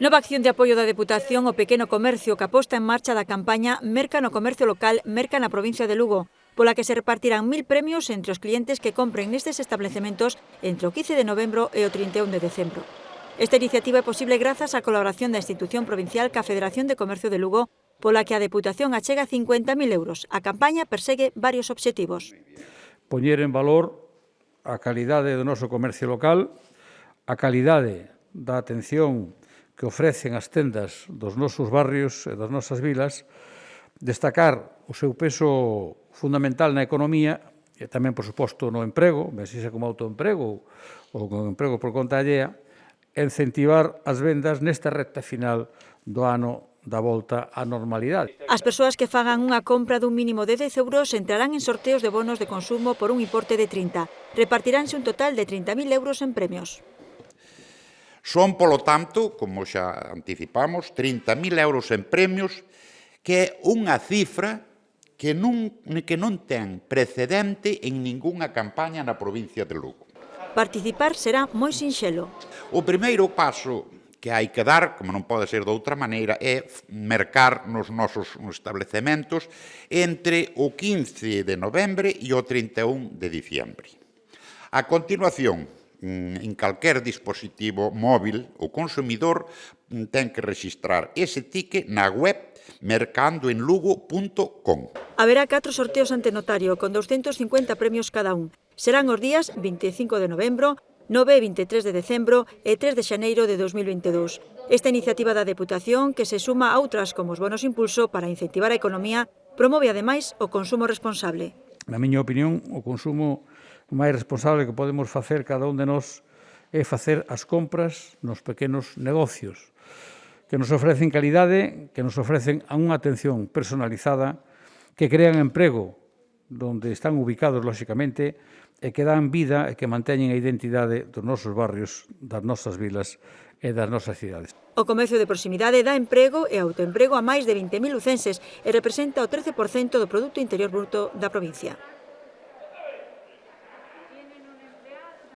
Nova acción de apoio da Deputación ao pequeno comercio que aposta en marcha da campaña Merca no comercio local, Merca na provincia de Lugo, pola que se repartirán 1000 premios entre os clientes que compren nestes establecementos entre o 15 de novembro e o 31 de decembro. Esta iniciativa é posible grazas á colaboración da institución provincial ca Federación de Comercio de Lugo, pola que a Deputación achega 50.000 euros. A campaña persegue varios obxectivos. Poñer en valor a calidade do noso comercio local, a calidade da atención que ofrecen as tendas dos nosos barrios e das nosas vilas, destacar o seu peso fundamental na economía e tamén, por suposto, no emprego, ben sexa como autoemprego ou como emprego por conta allea, e incentivar as vendas nesta recta final do ano da volta á normalidade. As persoas que fagan unha compra dun mínimo de 10 euros entrarán en sorteos de bonos de consumo por un importe de 30. Repartiránse un total de 30.000 euros en premios. Son, polo tanto, como xa anticipamos, 30.000 euros en premios, que é unha cifra que non ten precedente en ningunha campaña na provincia de Lugo. Participar será moi sinxelo. O primeiro paso que hai que dar, como non pode ser de outra maneira, é mercar nos nosos establecementos entre o 15 de novembre e o 31 de diciembre. A continuación, en calquer dispositivo móvil, o consumidor ten que registrar ese ticket na web mercandoenlugo.com. Haberá 4 sorteos ante notario, con 250 premios cada un. Serán os días 25 de novembro, 9 e 23 de decembro e 3 de xaneiro de 2022. Esta iniciativa da Deputación, que se suma a outras como os bonos impulso para incentivar a economía, promove ademais o consumo responsable. Na miña opinión, o consumo máis responsable que podemos facer cada un de nós é facer as compras nos pequenos negocios, que nos ofrecen calidade, que nos ofrecen unha atención personalizada, que crean emprego donde están ubicados, lóxicamente, e que dan vida e que manteñen a identidade dos nosos barrios, das nosas vilas e das nosas cidades. O comercio de proximidade dá emprego e autoemprego a máis de 20.000 lucenses e representa o 13% do Produto Interior Bruto da provincia.